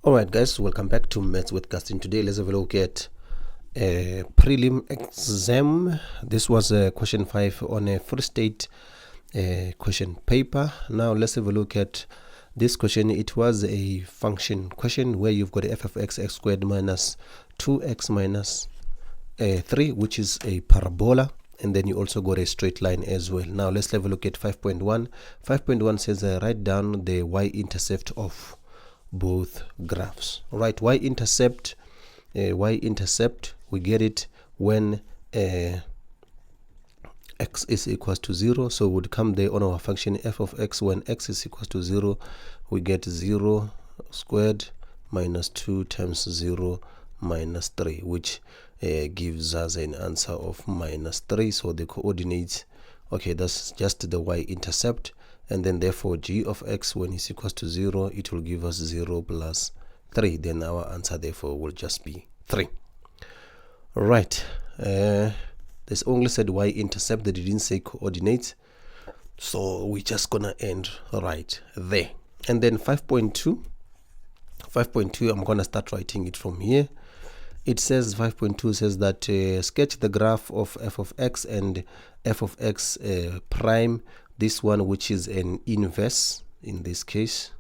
Alright guys, welcome back to Maths with Gaston. Today let's have a look at a prelim exam. This was question 5 on a Free State question paper. Now let's have a look at this question. It was a function question where you've got f of x squared minus 2x minus 3, which is a parabola, and then you also got a straight line as well. Now let's have a look at 5.1. 5.1 says write down the y-intercept of both graphs. Right, y-intercept, we get it when x is equals to 0. So would come there on our function f of x. When x is equals to 0, we get 0 squared minus 2 times 0 minus 3, which gives us an answer of minus 3. So the coordinates, okay, that's just the y-intercept. And then therefore g of x, when it's equals to 0, it will give us 0 plus 3. Then our answer therefore will just be 3. Right. There's only said y-intercept, they didn't say coordinates. So we're just gonna end right there. And then 5.2, I'm gonna start writing it from here. It says 5.2 says that sketch the graph of f of x and f of x prime. This one, which is an inverse in this case.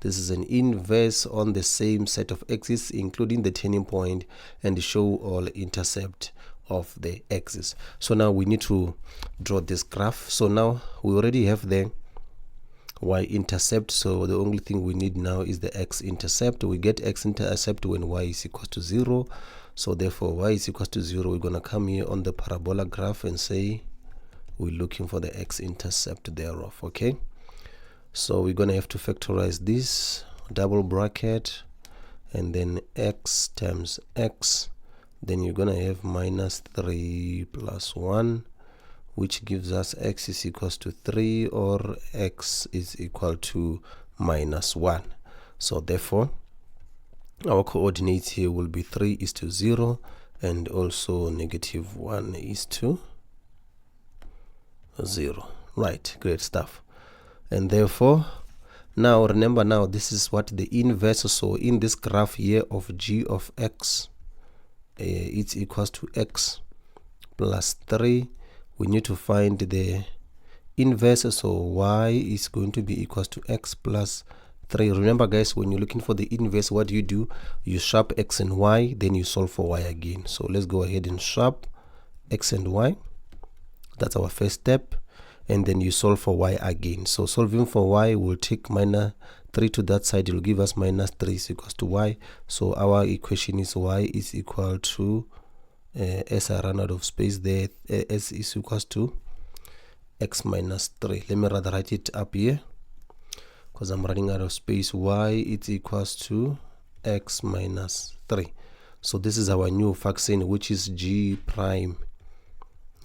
This is an inverse on the same set of axes, including the turning point, and show all intercept of the axis. So now we need to draw this graph. So now we already have the y-intercept. So the only thing we need now is the x-intercept. We get x-intercept when y is equal to 0. So therefore y is equal to 0. We're going to come here on the parabola graph and say we're looking for the x-intercept thereof. Okay, so we're going to have to factorize this, double bracket, and then x times x. Then you're going to have minus 3 plus 1, which gives us x is equals to 3, or x is equal to minus 1. So therefore our coordinates here will be 3 is to 0, and also negative 1 is to 0. Right, great stuff. And therefore now remember, now this is what the inverse. So in this graph here of g of x, it's equals to x plus 3. We need to find the inverse. So y is going to be equals to x plus 3. Remember guys, when you're looking for the inverse, what do? You sharp x and y, then you solve for y again. So let's go ahead and sharp x and y. That's our first step. And then you solve for y again. So solving for y will take minus 3 to that side. It will give us minus 3 is equals to y. So our equation is y is equal to, as I run out of space there, s is equals to x minus 3. Let me rather write it up here because I'm running out of space. Y is equals to x minus 3. So this is our new function, which is g prime.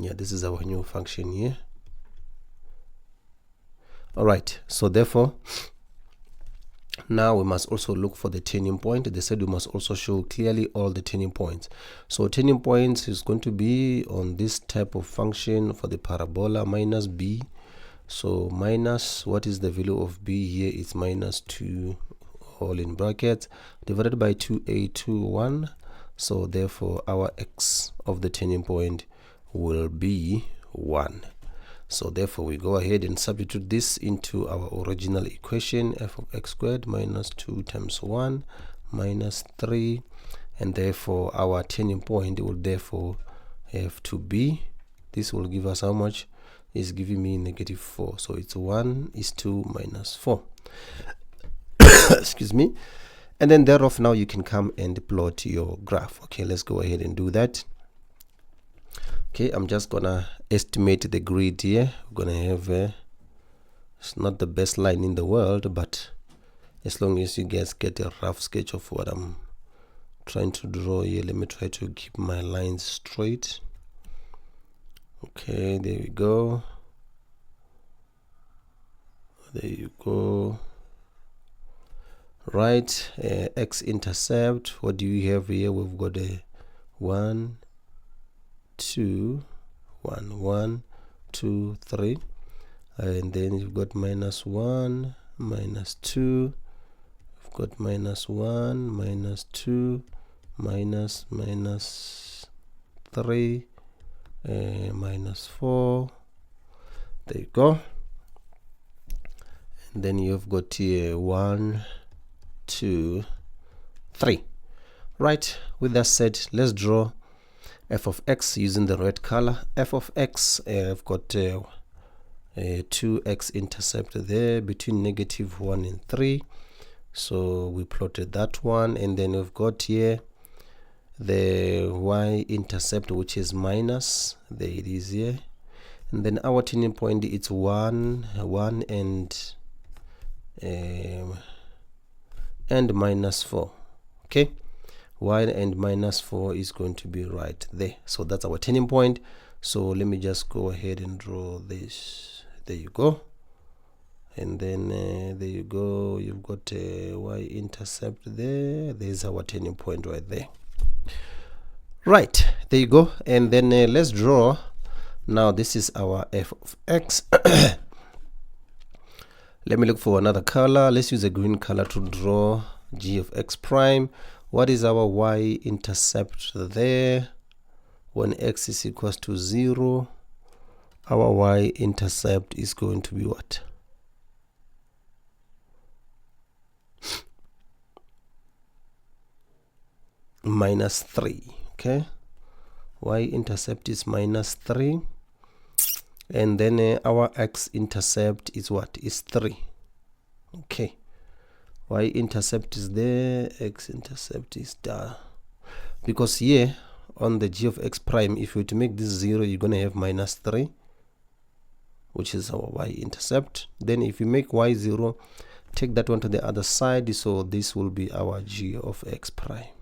Yeah, this is our new function here. All right, so therefore now we must also look for the turning point. They said we must also show clearly all the turning points. So turning points is going to be on this type of function for the parabola, minus b. So minus, what is the value of b here? It's minus 2, all in brackets, divided by 2a21. So therefore our x of the turning point will be 1. So therefore we go ahead and substitute this into our original equation, f of x squared minus 2 times 1 minus 3, and therefore our turning point will therefore have to be, this will give us how much? Is giving me negative 4. So it's 1 is 2 minus 4. Excuse me. And then thereof now you can come and plot your graph. Okay, let's go ahead and do that. Okay, I'm just gonna estimate the grid here. We're gonna have it's not the best line in the world, but as long as you guys get a rough sketch of what I'm trying to draw here, let me try to keep my lines straight. Okay, there we go. There you go. Right, x-intercept, what do you have here? We've got a 1, 2, 1, 1, 2, 3, and then you've got minus 1, minus 2, got -1, -2, minus 3, -4. There you go. And then you've got here 1, 2, 3. Right, with that said, let's draw f of x using the red color. F of x, I've got 2x intercept there between -1 and 3. So we plotted that one, and then we've got here the y-intercept, which is minus. There it is here. And then our turning point, it's 1 and -4. Okay, 1 and -4 is going to be right there. So that's our turning point. So let me just go ahead and draw this. There you go. And then there you go, you've got a y-intercept there. There's our turning point right there. Right, there you go. And then let's draw. Now this is our f of x. Let me look for another color. Let's use a green color to draw g of x prime. What is our y-intercept there? When x is equals to 0, our y-intercept is going to be what? -3. Okay, y-intercept is -3, and then our x-intercept is what? Is 3. Okay, y-intercept is there, x-intercept is there. Because here on the g of x prime, if you were to make this 0, you're going to have -3, which is our y-intercept. Then if you make y 0, take that one to the other side, so this will be our g of x prime.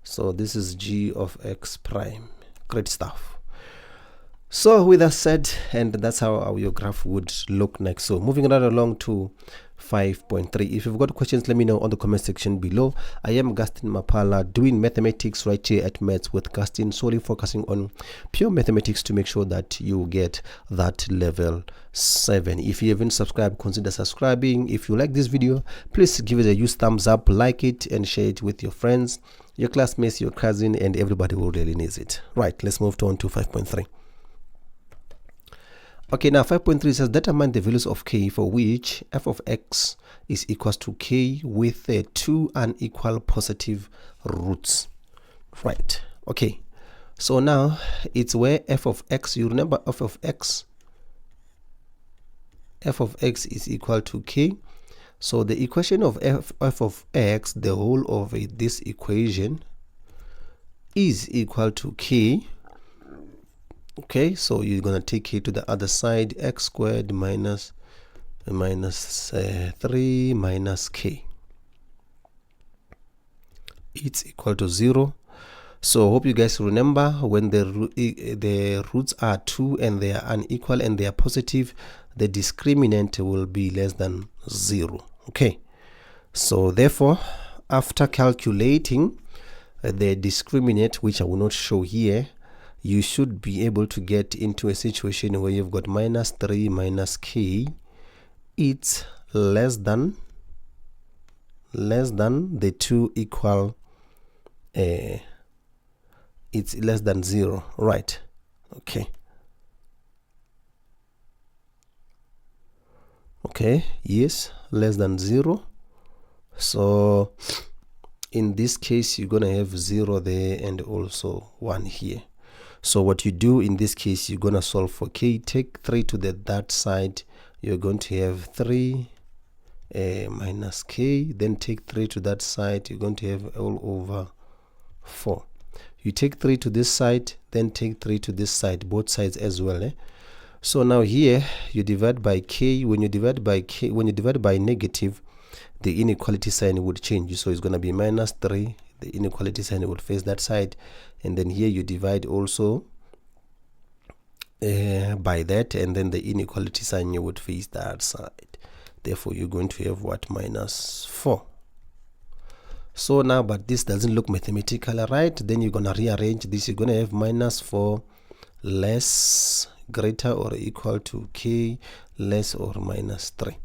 So this is g of x prime. Great stuff. So with that said, and that's how your graph would look next. So moving right along to 5.3. If you've got questions, let me know on the comment section below. I am Gustin Mapala, doing mathematics right here at Maths with Gustin, solely focusing on pure mathematics to make sure that you get that level 7. If you haven't subscribed, consider subscribing. If you like this video, please give it a huge thumbs up, like it, and share it with your friends, your classmates, your cousin, and everybody who really needs it. Right, let's move on to 5.3. Okay, now 5.3 says determine the values of k for which f of x is equals to k with 2 unequal positive roots. Right, okay, so now it's where f of x, you remember f of x is equal to k. So the equation of f of x, the whole of this equation, is equal to k. Okay, so you're going to take k to the other side, x squared minus 3 minus k. It's equal to 0. So hope you guys remember, when the roots are 2 and they are unequal and they are positive, the discriminant will be less than 0. Okay, so therefore, after calculating the discriminant, which I will not show here, you should be able to get into a situation where you've got -3 minus k. It's less than the 2 equal, it's less than 0, right? Okay. Okay, yes, less than 0. So in this case, you're going to have 0 there and also 1 here. So what you do in this case, you're going to solve for k. Take 3 to that side. You're going to have 3 minus k. Then take 3 to that side. You're going to have all over 4. You take 3 to this side. Then take 3 to this side. Both sides as well. So now here, you divide by k. When you divide by negative, the inequality sign would change. So it's going to be -3. The inequality sign would face that side, and then here you divide also by that, and then the inequality sign you would face that side. Therefore you're going to have what? -4. So now, but this doesn't look mathematical, right? Then you're going to rearrange this. You're going to have -4 less, greater or equal to k less or minus 3.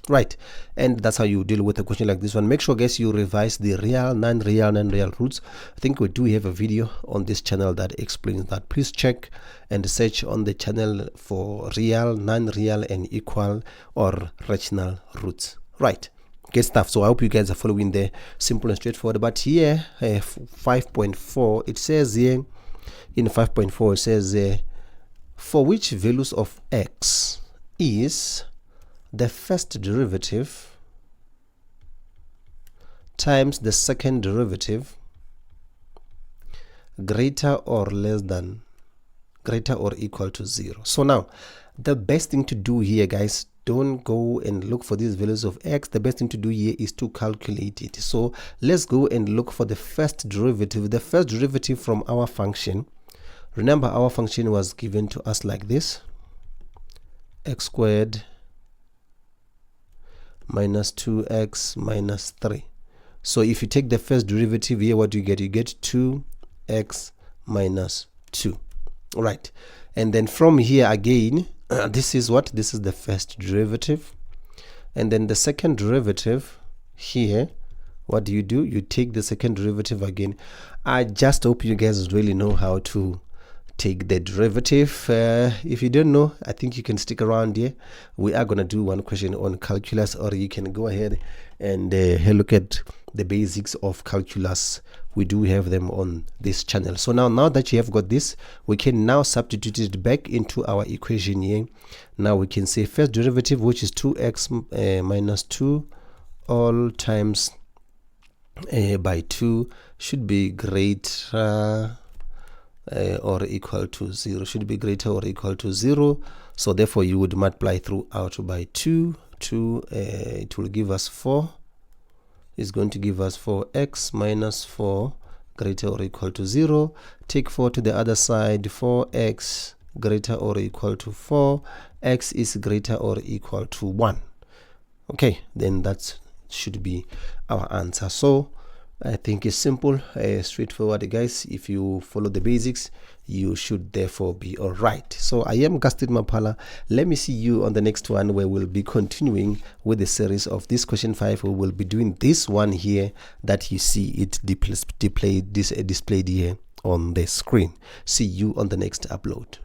Right, and that's how you deal with a question like this one. Make sure, guys, you revise the real, non-real, non-real roots. I think we do have a video on this channel that explains that. Please check and search on the channel for real, non-real, and equal or rational roots. Right, good stuff. So I hope you guys are following there. Simple and straightforward. But here, 5.4, it says here, in 5.4, it says, for which values of x is the first derivative times the second derivative greater or equal to 0. So now the best thing to do here, guys, don't go and look for these values of x. The best thing to do here is to calculate it. So let's go and look for the first derivative. The first derivative from our function. Remember, our function was given to us like this: x squared minus 2x minus 3. So if you take the first derivative here, what do you get? You get 2x minus 2. Right, and then from here again, this is what? This is the first derivative. And then the second derivative here, what do? You take the second derivative again. I just hope you guys really know how to take the derivative. If you don't know, I think you can stick around here. We are going to do one question on calculus, or you can go ahead and look at the basics of calculus. We do have them on this channel. So now that you have got this, we can now substitute it back into our equation here. Now we can say first derivative, which is 2x minus 2 all times by 2 should be greater or equal to 0, should be greater or equal to 0. So therefore you would multiply throughout by 2. It will give us 4. It's going to give us 4x minus 4 greater or equal to 0. Take 4 to the other side. 4x greater or equal to 4. X is greater or equal to 1. Okay, then that should be our answer. So I think it's simple, straightforward, guys. If you follow the basics, you should therefore be all right. So I am Gaston Mapala. Let me see you on the next one, where we'll be continuing with the series of this question 5. We will be doing this one here that you see it displayed here on the screen. See you on the next upload.